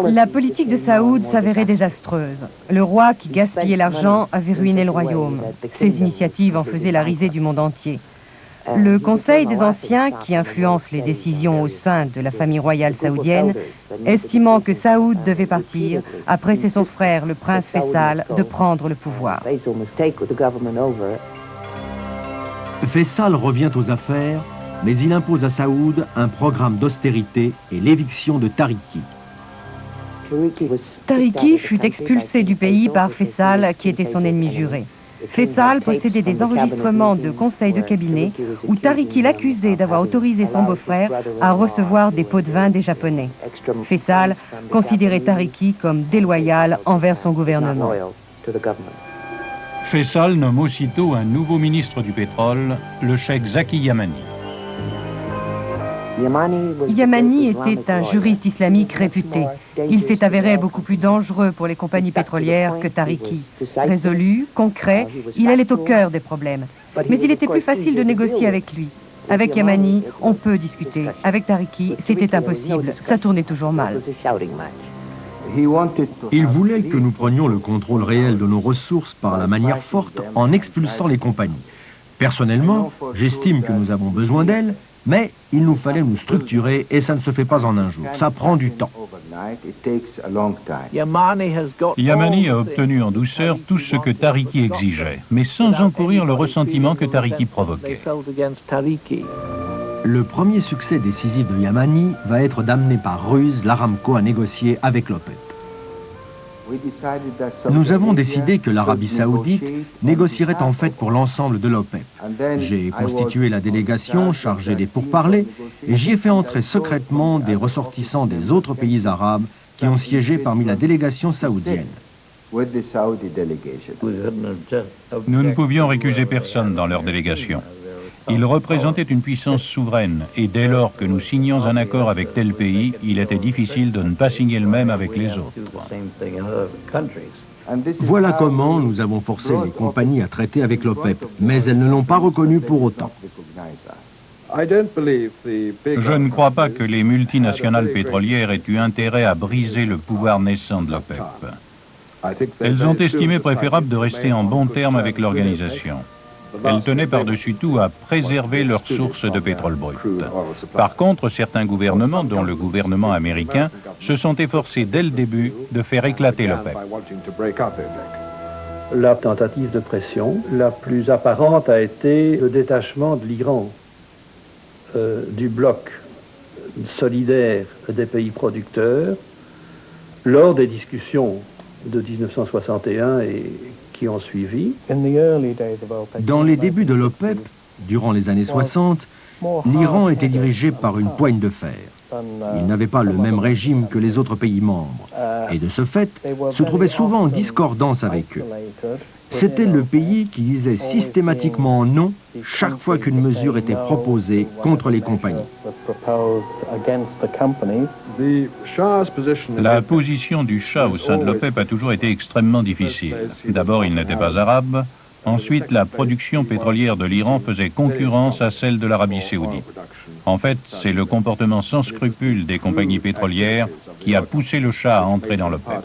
La politique de Saoud s'avérait désastreuse. Le roi qui gaspillait l'argent avait ruiné le royaume. Ses initiatives en faisaient la risée du monde entier. Le Conseil des Anciens, qui influence les décisions au sein de la famille royale saoudienne, estimant que Saoud devait partir, a pressé son frère, le prince Faisal, de prendre le pouvoir. Faisal revient aux affaires, mais il impose à Saoud un programme d'austérité et l'éviction de Tariki. Tariki fut expulsé du pays par Faisal, qui était son ennemi juré. Faisal possédait des enregistrements de conseils de cabinet où Tariki l'accusait d'avoir autorisé son beau-frère à recevoir des pots de vin des Japonais. Faisal considérait Tariki comme déloyal envers son gouvernement. Faisal nomme aussitôt un nouveau ministre du pétrole, le cheikh Zaki Yamani. Yamani était un juriste islamique réputé. Il s'est avéré beaucoup plus dangereux pour les compagnies pétrolières que Tariki. Résolu, concret, il allait au cœur des problèmes. Mais il était plus facile de négocier avec lui. Avec Yamani, on peut discuter. Avec Tariki, c'était impossible. Ça tournait toujours mal. Il voulait que nous prenions le contrôle réel de nos ressources par la manière forte en expulsant les compagnies. Personnellement, j'estime que nous avons besoin d'elles, mais il nous fallait nous structurer et ça ne se fait pas en un jour. Ça prend du temps. Yamani a obtenu en douceur tout ce que Tariki exigeait, mais sans encourir le ressentiment que Tariki provoquait. Le premier succès décisif de Yamani va être d'amener par ruse l'Aramco à négocier avec l'OPEP. Nous avons décidé que l'Arabie saoudite négocierait en fait pour l'ensemble de l'OPEP. J'ai constitué la délégation chargée des pourparlers et j'y ai fait entrer secrètement des ressortissants des autres pays arabes qui ont siégé parmi la délégation saoudienne. Nous ne pouvions récuser personne dans leur délégation. Ils représentaient une puissance souveraine et dès lors que nous signions un accord avec tel pays, il était difficile de ne pas signer le même avec les autres. Voilà comment nous avons forcé les compagnies à traiter avec l'OPEP, mais elles ne l'ont pas reconnu pour autant. Je ne crois pas que les multinationales pétrolières aient eu intérêt à briser le pouvoir naissant de l'OPEP. Elles ont estimé préférable de rester en bons termes avec l'organisation. Elles tenaient par-dessus tout à préserver leurs sources de pétrole brut. Par contre, certains gouvernements, dont le gouvernement américain, se sont efforcés dès le début de faire éclater l'OPEP. La tentative de pression la plus apparente a été le détachement de l'Iran du bloc solidaire des pays producteurs lors des discussions de 1961 et qui ont suivi. Dans les débuts de l'OPEP, durant les années 60, l'Iran était dirigé par une poigne de fer. Il n'avait pas le même régime que les autres pays membres. Et de ce fait, se trouvait souvent en discordance avec eux. C'était le pays qui disait systématiquement non chaque fois qu'une mesure était proposée contre les compagnies. La position du Shah au sein de l'OPEP a toujours été extrêmement difficile. D'abord, il n'était pas arabe. Ensuite, la production pétrolière de l'Iran faisait concurrence à celle de l'Arabie saoudite. En fait, c'est le comportement sans scrupule des compagnies pétrolières qui a poussé le Shah à entrer dans l'OPEP.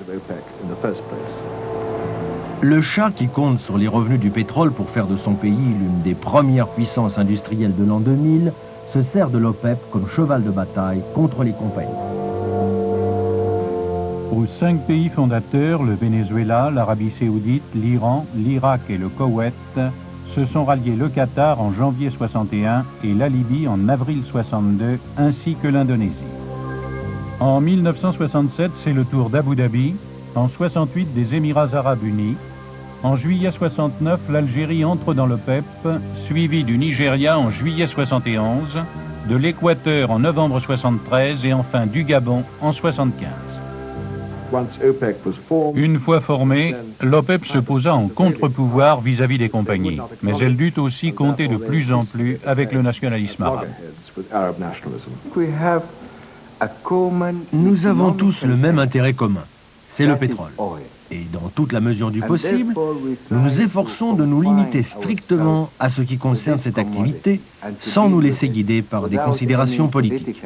Le Shah, qui compte sur les revenus du pétrole pour faire de son pays l'une des premières puissances industrielles de l'an 2000, se sert de l'OPEP comme cheval de bataille contre les compagnies. Aux 5 pays fondateurs, le Venezuela, l'Arabie saoudite, l'Iran, l'Irak et le Koweït, se sont ralliés le Qatar en janvier 61 et la Libye en avril 62, ainsi que l'Indonésie. En 1967, c'est le tour d'Abu Dhabi, en 68 des Émirats arabes unis. En juillet 69, l'Algérie entre dans l'OPEP, suivi du Nigeria en juillet 71, de l'Équateur en novembre 73 et enfin du Gabon en 75. Une fois formée, l'OPEP se posa en contre-pouvoir vis-à-vis des compagnies, mais elle dut aussi compter de plus en plus avec le nationalisme arabe. Nous avons tous le même intérêt commun, c'est le pétrole. Et dans toute la mesure du possible, nous nous efforçons de nous limiter strictement à ce qui concerne cette activité, sans nous laisser guider par des considérations politiques.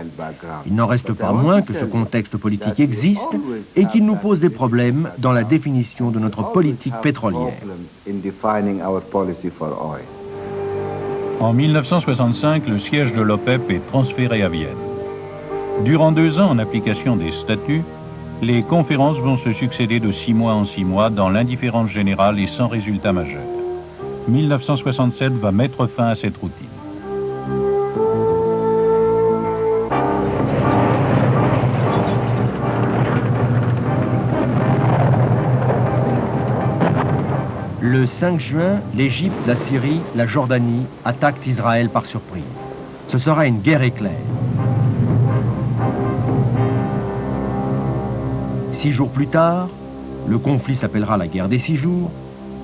Il n'en reste pas moins que ce contexte politique existe et qu'il nous pose des problèmes dans la définition de notre politique pétrolière. En 1965, le siège de l'OPEP est transféré à Vienne. Durant 2 ans, en application des statuts, les conférences vont se succéder de 6 mois en 6 mois dans l'indifférence générale et sans résultat majeur. 1967 va mettre fin à cette routine. Le 5 juin, l'Égypte, la Syrie, la Jordanie attaquent Israël par surprise. Ce sera une guerre éclair. 6 jours plus tard, le conflit s'appellera la guerre des 6 jours.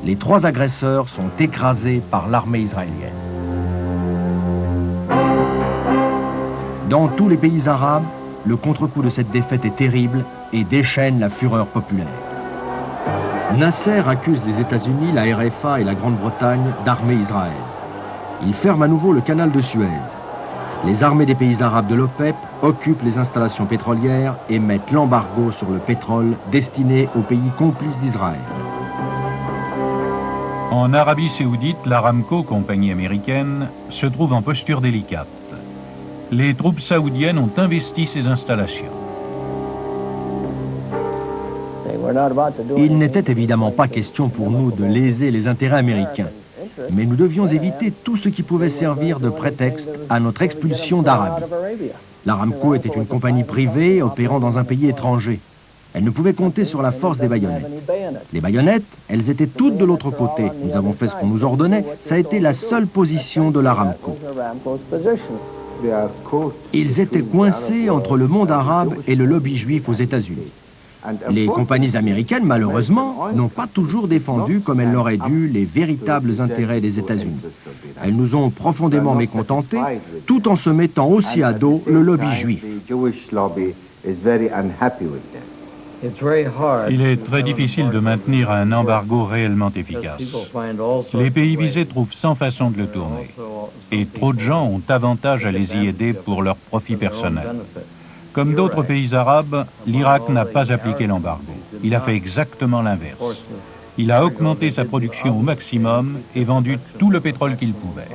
Les 3 agresseurs sont écrasés par l'armée israélienne. Dans tous les pays arabes, le contre-coup de cette défaite est terrible et déchaîne la fureur populaire. Nasser accuse les États-Unis, la RFA et la Grande-Bretagne d'armer Israël. Il ferme à nouveau le canal de Suez. Les armées des pays arabes de l'OPEP occupent les installations pétrolières et mettent l'embargo sur le pétrole destiné aux pays complices d'Israël. En Arabie Saoudite, l'Aramco, compagnie américaine, se trouve en posture délicate. Les troupes saoudiennes ont investi ces installations. Il n'était évidemment pas question pour nous de léser les intérêts américains, mais nous devions éviter tout ce qui pouvait servir de prétexte à notre expulsion d'Arabie. L'Aramco était une compagnie privée opérant dans un pays étranger. Elle ne pouvait compter sur la force des baïonnettes. Les baïonnettes, elles étaient toutes de l'autre côté. Nous avons fait ce qu'on nous ordonnait. Ça a été la seule position de l'Aramco. Ils étaient coincés entre le monde arabe et le lobby juif aux États-Unis. Les compagnies américaines, malheureusement, n'ont pas toujours défendu comme elles l'auraient dû les véritables intérêts des États-Unis. Elles nous ont profondément mécontentés, tout en se mettant aussi à dos le lobby juif. Il est très difficile de maintenir un embargo réellement efficace. Les pays visés trouvent sans façon de le tourner. Et trop de gens ont avantage à les y aider pour leur profit personnel. Comme d'autres pays arabes, l'Irak n'a pas appliqué l'embargo. Il a fait exactement l'inverse. Il a augmenté sa production au maximum et vendu tout le pétrole qu'il pouvait.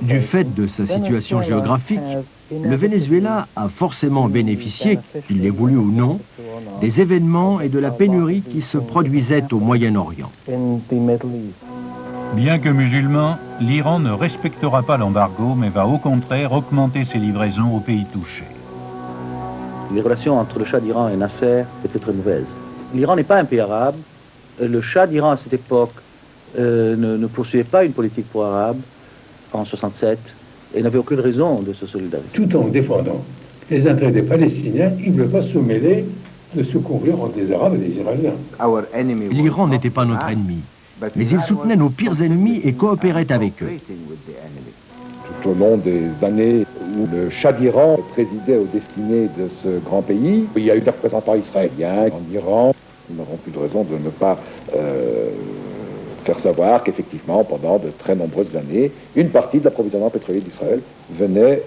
Du fait de sa situation géographique, le Venezuela a forcément bénéficié, qu'il l'ait voulu ou non, des événements et de la pénurie qui se produisaient au Moyen-Orient. Bien que musulman, l'Iran ne respectera pas l'embargo, mais va au contraire augmenter ses livraisons aux pays touchés. Les relations entre le Shah d'Iran et Nasser étaient très mauvaises. L'Iran n'est pas un pays arabe. Le Shah d'Iran à cette époque ne poursuivait pas une politique pro-arabe en 67 et n'avait aucune raison de se solidariser. Tout en défendant les intérêts des Palestiniens, il ne veut pas se mêler de ce conflit entre des Arabes et des Israéliens. L'Iran n'était pas notre ennemi, mais il soutenait nos pires ennemis et coopérait avec eux. Tout au long des années où le Shah d'Iran présidait aux destinées de ce grand pays, il y a eu des représentants israéliens en Iran. Nous n'avons plus de raison de ne pas faire savoir qu'effectivement, pendant de très nombreuses années, une partie de l'approvisionnement pétrolier d'Israël venait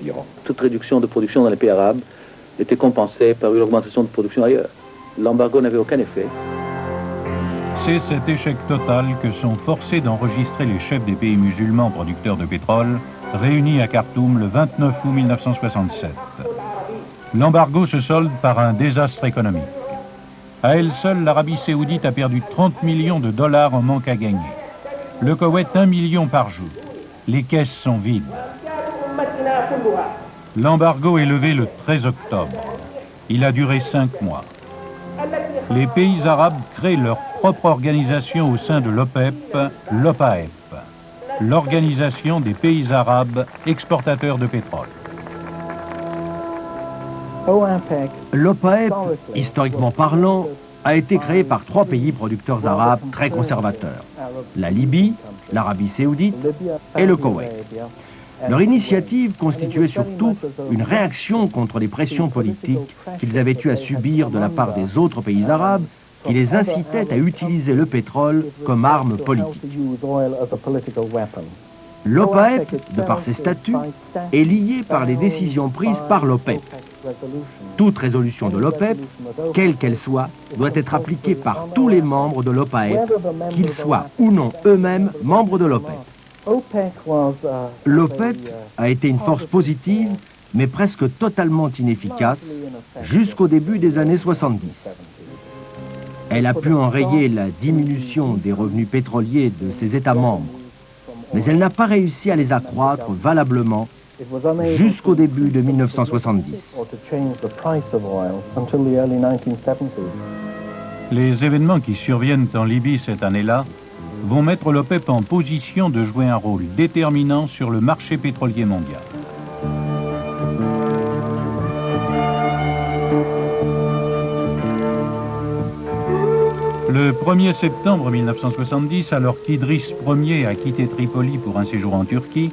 d'Iran. Toute réduction de production dans les pays arabes était compensée par une augmentation de production ailleurs. L'embargo n'avait aucun effet. C'est cet échec total que sont forcés d'enregistrer les chefs des pays musulmans producteurs de pétrole, réunis à Khartoum le 29 août 1967. L'embargo se solde par un désastre économique. À elle seule, l'Arabie Saoudite a perdu 30 millions de dollars en manque à gagner. Le Koweït, 1 million par jour. Les caisses sont vides. L'embargo est levé le 13 octobre. Il a duré 5 mois. Les pays arabes créent leur propre organisation au sein de l'OPEP, l'OPAEP, l'Organisation des pays arabes exportateurs de pétrole. L'OPAEP, historiquement parlant, a été créé par 3 pays producteurs arabes très conservateurs, la Libye, l'Arabie Saoudite et le Koweït. Leur initiative constituait surtout une réaction contre les pressions politiques qu'ils avaient eu à subir de la part des autres pays arabes qui les incitaient à utiliser le pétrole comme arme politique. L'OPAEP, de par ses statuts, est lié par les décisions prises par l'OPEP. Toute résolution de l'OPEP, quelle qu'elle soit, doit être appliquée par tous les membres de l'OPAEP, qu'ils soient ou non eux-mêmes membres de l'OPEP. L'OPEP a été une force positive, mais presque totalement inefficace, jusqu'au début des années 70. Elle a pu enrayer la diminution des revenus pétroliers de ses États membres, mais elle n'a pas réussi à les accroître valablement jusqu'au début de 1970. Les événements qui surviennent en Libye cette année-là vont mettre l'OPEP en position de jouer un rôle déterminant sur le marché pétrolier mondial. Le 1er septembre 1970, alors qu'Idriss Ier a quitté Tripoli pour un séjour en Turquie,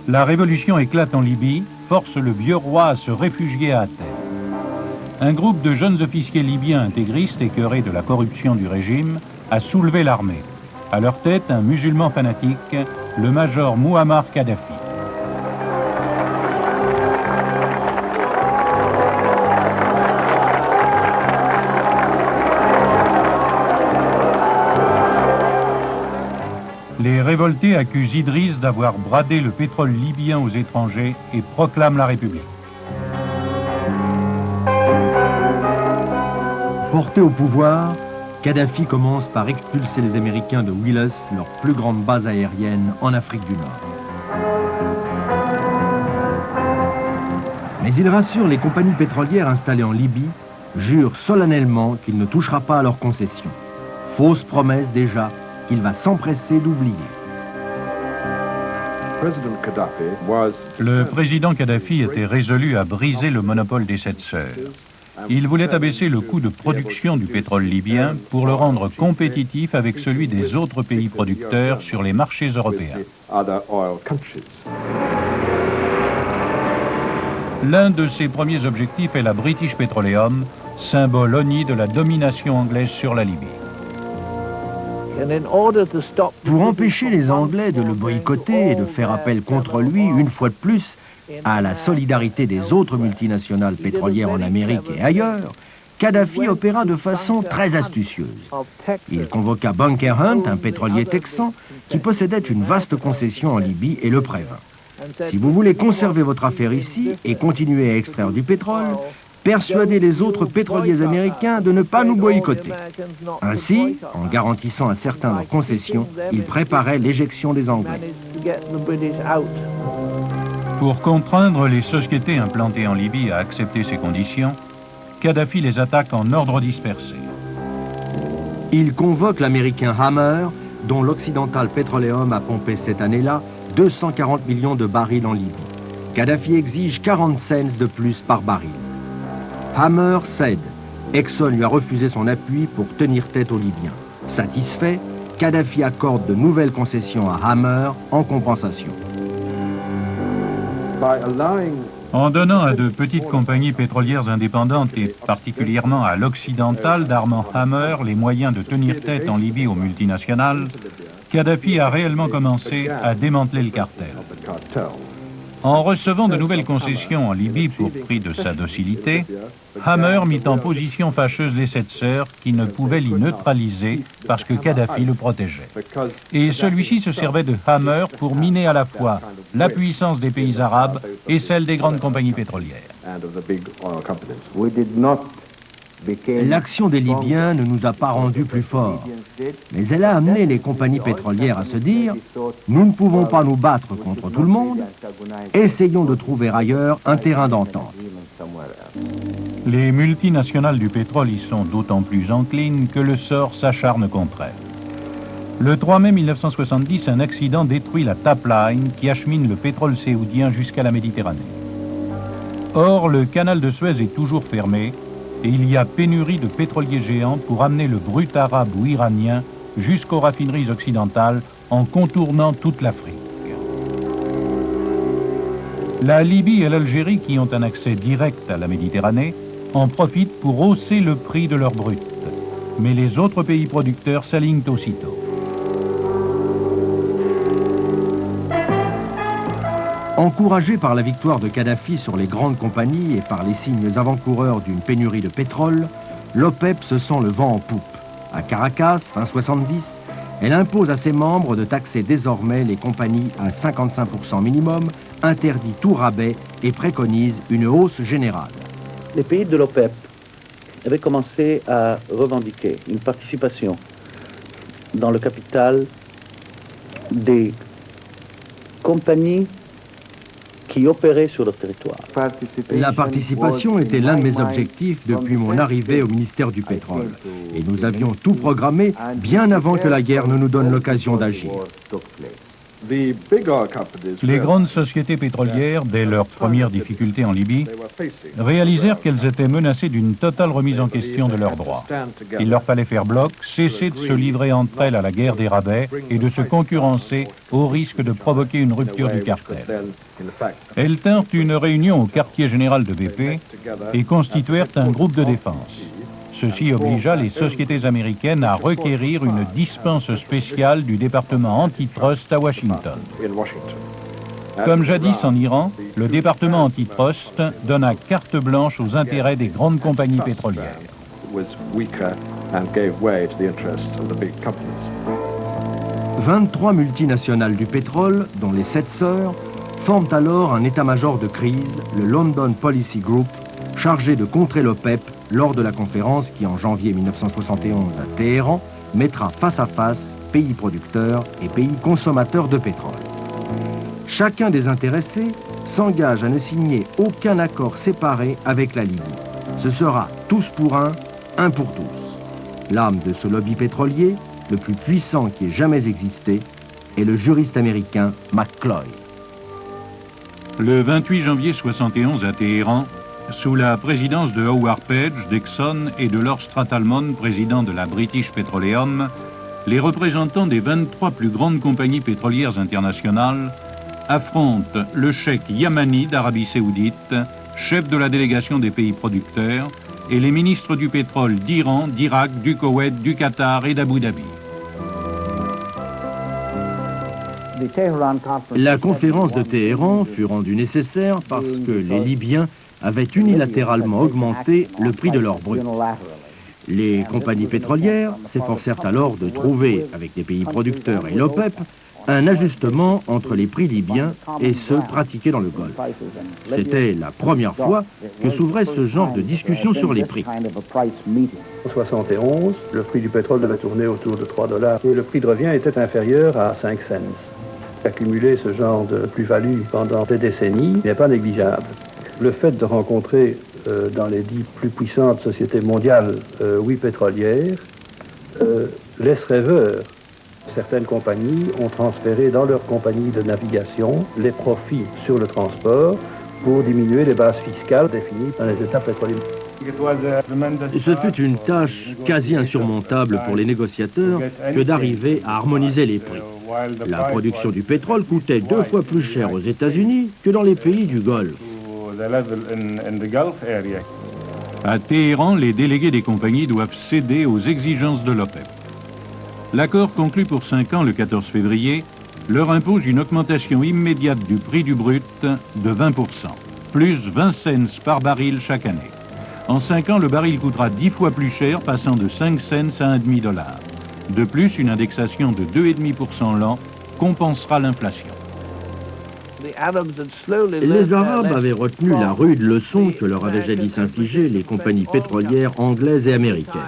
la révolution éclate en Libye, force le vieux roi à se réfugier à Athènes. Un groupe de jeunes officiers libyens intégristes, écœurés de la corruption du régime, a soulevé l'armée. À leur tête, un musulman fanatique, le major Mouammar Kadhafi. Les révoltés accusent Idriss d'avoir bradé le pétrole libyen aux étrangers et proclament la République. Porté au pouvoir, Kadhafi commence par expulser les Américains de Willis, leur plus grande base aérienne en Afrique du Nord. Mais il rassure les compagnies pétrolières installées en Libye, jure solennellement qu'il ne touchera pas à leurs concessions. Fausse promesse déjà qu'il va s'empresser d'oublier. Le président Kadhafi était résolu à briser le monopole des 7 sœurs. Il voulait abaisser le coût de production du pétrole libyen pour le rendre compétitif avec celui des autres pays producteurs sur les marchés européens. L'un de ses premiers objectifs est la British Petroleum, symbole honni de la domination anglaise sur la Libye. Pour empêcher les Anglais de le boycotter et de faire appel contre lui, une fois de plus, à la solidarité des autres multinationales pétrolières en Amérique et ailleurs, Kadhafi opéra de façon très astucieuse. Il convoqua Bunker Hunt, un pétrolier texan, qui possédait une vaste concession en Libye, et le prévint. Si vous voulez conserver votre affaire ici et continuer à extraire du pétrole, persuadez les autres pétroliers américains de ne pas nous boycotter. Ainsi, en garantissant à certains leurs concessions, il préparait l'éjection des Anglais. Pour contraindre les sociétés implantées en Libye à accepter ces conditions, Kadhafi les attaque en ordre dispersé. Il convoque l'américain Hammer, dont l'Occidental Petroleum a pompé cette année-là 240 millions de barils en Libye. Kadhafi exige 40 cents de plus par baril. Hammer cède. Exxon lui a refusé son appui pour tenir tête aux Libyens. Satisfait, Kadhafi accorde de nouvelles concessions à Hammer en compensation. En donnant à de petites compagnies pétrolières indépendantes et particulièrement à l'Occidental d'Armand Hammer les moyens de tenir tête en Libye aux multinationales, Kadhafi a réellement commencé à démanteler le cartel. En recevant de nouvelles concessions en Libye pour prix de sa docilité, Hammer mit en position fâcheuse les 7 sœurs qui ne pouvaient l'y neutraliser parce que Kadhafi le protégeait. Et celui-ci se servait de Hammer pour miner à la fois la puissance des pays arabes et celle des grandes compagnies pétrolières. L'action des Libyens ne nous a pas rendus plus forts, mais elle a amené les compagnies pétrolières à se dire « Nous ne pouvons pas nous battre contre tout le monde, essayons de trouver ailleurs un terrain d'entente ». Les multinationales du pétrole y sont d'autant plus enclines que le sort s'acharne contre elles. Le 3 mai 1970, un accident détruit la Tapline qui achemine le pétrole saoudien jusqu'à la Méditerranée. Or, le canal de Suez est toujours fermé et il y a pénurie de pétroliers géants pour amener le brut arabe ou iranien jusqu'aux raffineries occidentales en contournant toute l'Afrique. La Libye et l'Algérie, qui ont un accès direct à la Méditerranée, en profitent pour hausser le prix de leur brut. Mais les autres pays producteurs s'alignent aussitôt. Encouragé par la victoire de Kadhafi sur les grandes compagnies et par les signes avant-coureurs d'une pénurie de pétrole, l'OPEP se sent le vent en poupe. À Caracas, fin 70, elle impose à ses membres de taxer désormais les compagnies à 55% minimum, interdit tout rabais et préconise une hausse générale. Les pays de l'OPEP avaient commencé à revendiquer une participation dans le capital des compagnies qui opéraient sur leur territoire. La participation était l'un de mes objectifs depuis mon arrivée au ministère du Pétrole. Et nous avions tout programmé bien avant que la guerre ne nous donne l'occasion d'agir. Les grandes sociétés pétrolières, dès leurs premières difficultés en Libye, réalisèrent qu'elles étaient menacées d'une totale remise en question de leurs droits. Il leur fallait faire bloc, cesser de se livrer entre elles à la guerre des rabais et de se concurrencer au risque de provoquer une rupture du cartel. Elles tinrent une réunion au quartier général de BP et constituèrent un groupe de défense. Ceci obligea les sociétés américaines à requérir une dispense spéciale du département antitrust à Washington. Comme jadis en Iran, le département antitrust donna carte blanche aux intérêts des grandes compagnies pétrolières. 23 multinationales du pétrole, dont les 7 sœurs, forment alors un état-major de crise, le London Policy Group, chargé de contrer l'OPEP lors de la conférence qui, en janvier 1971 à Téhéran, mettra face à face pays producteurs et pays consommateurs de pétrole. Chacun des intéressés s'engage à ne signer aucun accord séparé avec la Libye. Ce sera tous pour un pour tous. L'âme de ce lobby pétrolier, le plus puissant qui ait jamais existé, est le juriste américain McCloy. Le 28 janvier 1971 à Téhéran, sous la présidence de Howard Page, d'Exxon et de Lord Strathalmon, président de la British Petroleum, les représentants des 23 plus grandes compagnies pétrolières internationales affrontent le cheikh Yamani d'Arabie Saoudite, chef de la délégation des pays producteurs, et les ministres du pétrole d'Iran, d'Irak, du Koweït, du Qatar et d'Abu Dhabi. La conférence de Téhéran fut rendue nécessaire parce que les Libyens avaient unilatéralement augmenté le prix de leur brut. Les compagnies pétrolières s'efforcèrent alors de trouver, avec les pays producteurs et l'OPEP, un ajustement entre les prix libyens et ceux pratiqués dans le Golfe. C'était la première fois que s'ouvrait ce genre de discussion sur les prix. En 1971, le prix du pétrole devait tourner autour de 3 $ et le prix de revient était inférieur à 5 cents. Accumuler ce genre de plus-value pendant des décennies n'est pas négligeable. Le fait de rencontrer dans les 10 plus puissantes sociétés mondiales 8 pétrolières laisse rêveur. Certaines compagnies ont transféré dans leur compagnie de navigation les profits sur le transport pour diminuer les bases fiscales définies dans les États pétroliers. Ce fut une tâche quasi insurmontable pour les négociateurs que d'arriver à harmoniser les prix. La production du pétrole coûtait 2 fois plus cher aux États-Unis que dans les pays du Golfe. À Téhéran, les délégués des compagnies doivent céder aux exigences de l'OPEP. L'accord conclu pour 5 ans le 14 février leur impose une augmentation immédiate du prix du brut de 20%, plus 20 cents par baril chaque année. En 5 ans, le baril coûtera 10 fois plus cher, passant de 5 cents à $1,5. De plus, une indexation de 2,5% l'an compensera l'inflation. Les Arabes avaient retenu la rude leçon que leur avaient jadis infligée les compagnies pétrolières anglaises et américaines.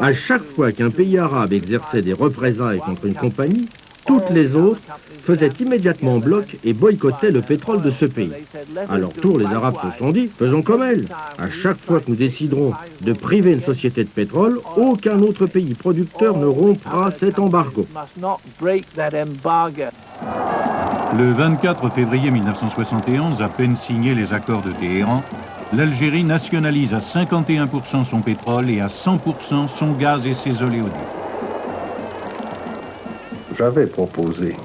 À chaque fois qu'un pays arabe exerçait des représailles contre une compagnie, toutes les autres faisaient immédiatement bloc et boycottaient le pétrole de ce pays. À leur tour, les Arabes se sont dit, faisons comme elles. À chaque fois que nous déciderons de priver une société de pétrole, aucun autre pays producteur ne rompra cet embargo. Le 24 février 1971, à peine signés les accords de Téhéran, l'Algérie nationalise à 51% son pétrole et à 100% son gaz et ses oléoducs. J'avais proposé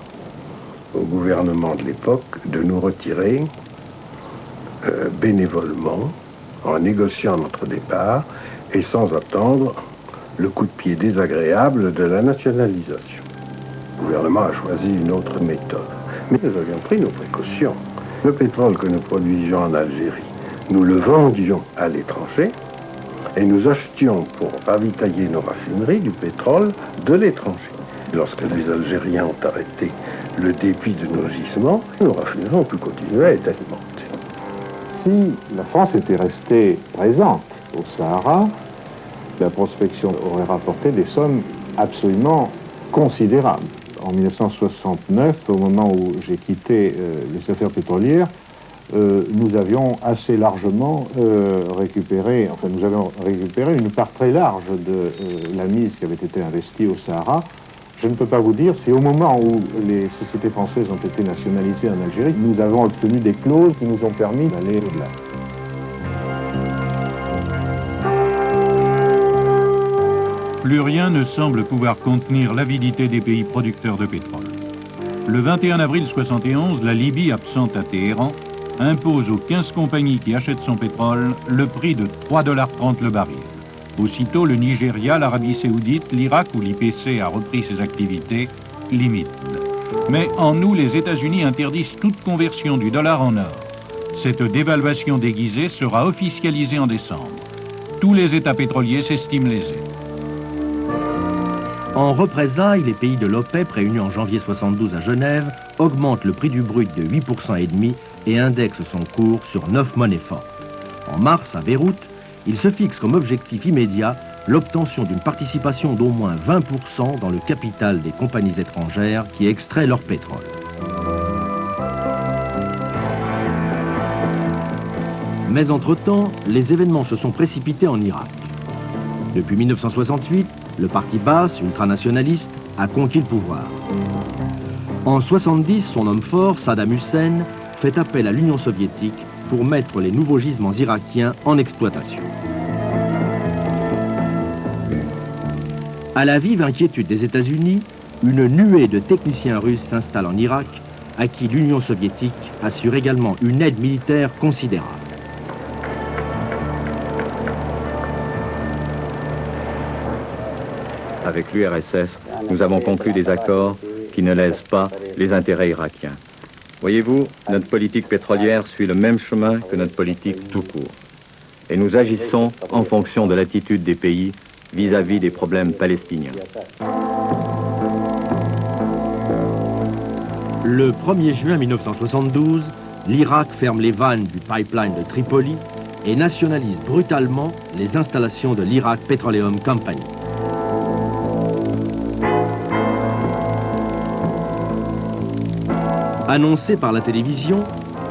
au gouvernement de l'époque de nous retirer bénévolement, en négociant notre départ et sans attendre le coup de pied désagréable de la nationalisation. Le gouvernement a choisi une autre méthode. Mais nous avions pris nos précautions. Le pétrole que nous produisions en Algérie, nous le vendions à l'étranger et nous achetions pour ravitailler nos raffineries du pétrole de l'étranger. Lorsque les Algériens ont arrêté le débit de nos gisements, nos raffineries ont pu continuer à être alimentées. Si la France était restée présente au Sahara, la prospection aurait rapporté des sommes absolument considérables. En 1969, au moment où j'ai quitté les affaires pétrolières, nous avions assez largement récupéré, enfin nous avions récupéré une part très large de la mise qui avait été investie au Sahara. Je ne peux pas vous dire si au moment où les sociétés françaises ont été nationalisées en Algérie, nous avons obtenu des clauses qui nous ont permis d'aller au-delà. Plus rien ne semble pouvoir contenir l'avidité des pays producteurs de pétrole. Le 21 avril 1971, la Libye, absente à Téhéran, impose aux 15 compagnies qui achètent son pétrole le prix de 3,30 $ le baril. Aussitôt, le Nigeria, l'Arabie Saoudite, l'Irak, où l'IPC a repris ses activités, limitent. Mais en août, les États-Unis interdisent toute conversion du dollar en or. Cette dévaluation déguisée sera officialisée en décembre. Tous les États pétroliers s'estiment lésés. En représailles, les pays de l'OPEP, réunis en janvier 72 à Genève, augmentent le prix du brut de 8,5% et indexent son cours sur 9 monnaies fortes. En mars, à Beyrouth, ils se fixent comme objectif immédiat l'obtention d'une participation d'au moins 20% dans le capital des compagnies étrangères qui extraient leur pétrole. Mais entre-temps, les événements se sont précipités en Irak. Depuis 1968, le parti Baas, ultranationaliste, a conquis le pouvoir. En 1970, son homme fort, Saddam Hussein, fait appel à l'Union soviétique pour mettre les nouveaux gisements irakiens en exploitation. À la vive inquiétude des États-Unis, une nuée de techniciens russes s'installe en Irak, à qui l'Union soviétique assure également une aide militaire considérable. Avec l'URSS, nous avons conclu des accords qui ne lèsent pas les intérêts irakiens. Voyez-vous, notre politique pétrolière suit le même chemin que notre politique tout court. Et nous agissons en fonction de l'attitude des pays vis-à-vis des problèmes palestiniens. Le 1er juin 1972, l'Irak ferme les vannes du pipeline de Tripoli et nationalise brutalement les installations de l'Iraq Petroleum Company. Annoncée par la télévision,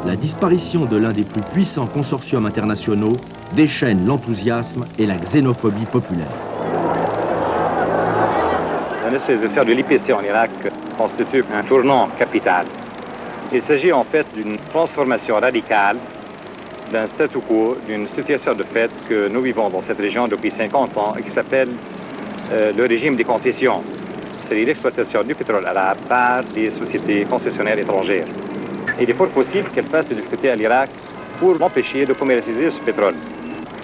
la disparition de l'un des plus puissants consortiums internationaux déchaîne l'enthousiasme et la xénophobie populaire. La nationalisation de l'IPC en Irak constitue un tournant capital. Il s'agit en fait d'une transformation radicale d'un statu quo, d'une situation de fait que nous vivons dans cette région depuis 50 ans et qui s'appelle le régime des concessions. C'est l'exploitation du pétrole arabe par des sociétés concessionnaires étrangères. Il est fort possible qu'elles fassent des difficultés à l'Irak pour empêcher de commercialiser ce pétrole.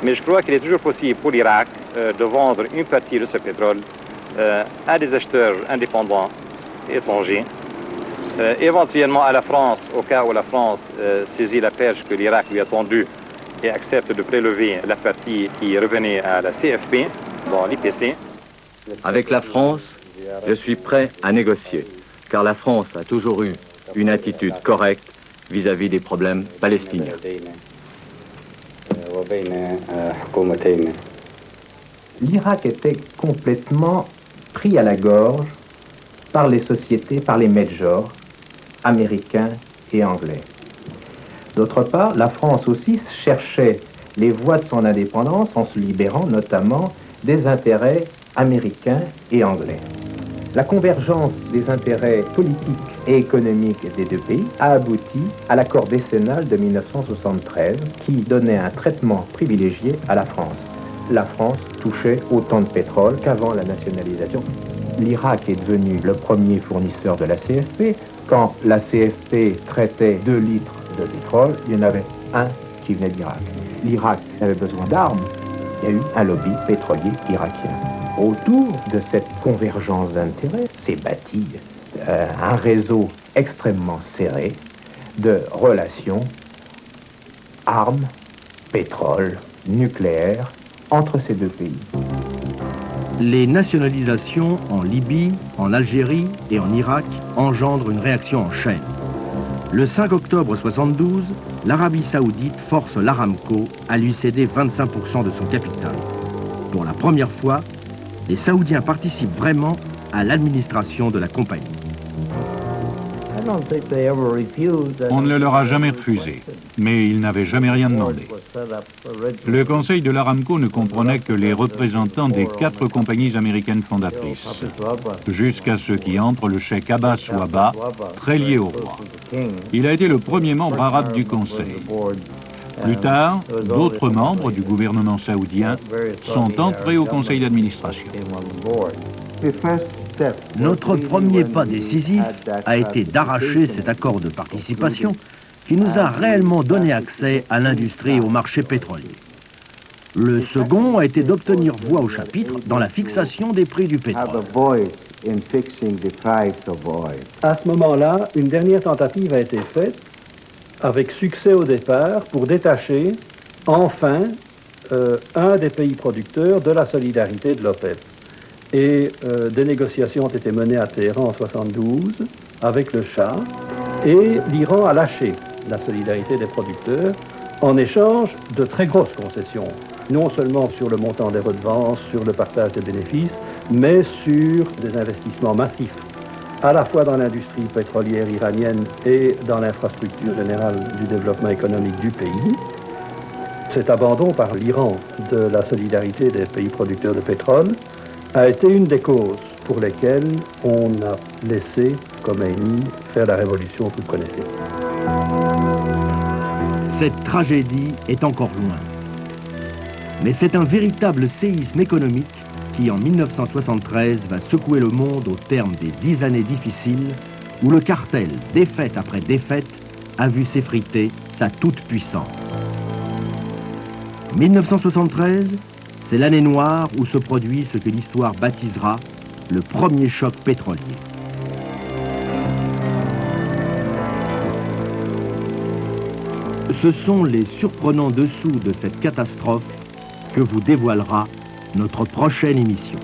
Mais je crois qu'il est toujours possible pour l'Irak de vendre une partie de ce pétrole à des acheteurs indépendants étrangers, éventuellement à la France, au cas où la France saisit la perche que l'Irak lui a tendue et accepte de prélever la partie qui revenait à la CFP dans l'IPC. Avec la France, je suis prêt à négocier, car la France a toujours eu une attitude correcte vis-à-vis des problèmes palestiniens. L'Irak était complètement pris à la gorge par les sociétés, par les majors américains et anglais. D'autre part, la France aussi cherchait les voies de son indépendance en se libérant notamment des intérêts américains et anglais. La convergence des intérêts politiques et économiques des deux pays a abouti à l'accord décennal de 1973 qui donnait un traitement privilégié à la France. La France touchait autant de pétrole qu'avant la nationalisation. L'Irak est devenu le premier fournisseur de la CFP. Quand la CFP traitait 2 litres de pétrole, il y en avait un qui venait d'Irak. L'Irak avait besoin d'armes. Il y a eu un lobby pétrolier irakien. Autour de cette convergence d'intérêts s'est bâti un réseau extrêmement serré de relations, armes, pétrole, nucléaire, entre ces deux pays. Les nationalisations en Libye, en Algérie et en Irak engendrent une réaction en chaîne. Le 5 octobre 1972, l'Arabie Saoudite force l'Aramco à lui céder 25% de son capital. Pour la première fois, les Saoudiens participent vraiment à l'administration de la compagnie. On ne leur a jamais refusé, mais ils n'avaient jamais rien demandé. Le conseil de l'Aramco ne comprenait que les représentants des 4 compagnies américaines fondatrices, jusqu'à ce qui entre le cheikh Abbas Wahba, très lié au roi. Il a été le premier membre arabe du conseil. Plus tard, d'autres membres du gouvernement saoudien sont entrés au conseil d'administration. Notre premier pas décisif a été d'arracher cet accord de participation qui nous a réellement donné accès à l'industrie et au marché pétrolier. Le second a été d'obtenir voix au chapitre dans la fixation des prix du pétrole. À ce moment-là, une dernière tentative a été faite, avec succès au départ, pour détacher enfin un des pays producteurs de la solidarité de l'OPEP. Et des négociations ont été menées à Téhéran en 1972 avec le Shah, et l'Iran a lâché la solidarité des producteurs en échange de très grosses concessions, non seulement sur le montant des redevances, sur le partage des bénéfices, mais sur des investissements massifs, à la fois dans l'industrie pétrolière iranienne et dans l'infrastructure générale du développement économique du pays. Cet abandon par l'Iran de la solidarité des pays producteurs de pétrole a été une des causes pour lesquelles on a laissé Khomeini faire la révolution que vous connaissez. Cette tragédie est encore loin. Mais c'est un véritable séisme économique qui, en 1973, va secouer le monde au terme des 10 années difficiles où le cartel, défaite après défaite, a vu s'effriter sa toute-puissance. 1973, c'est l'année noire où se produit ce que l'histoire baptisera le premier choc pétrolier. Ce sont les surprenants dessous de cette catastrophe que vous dévoilera notre prochaine émission.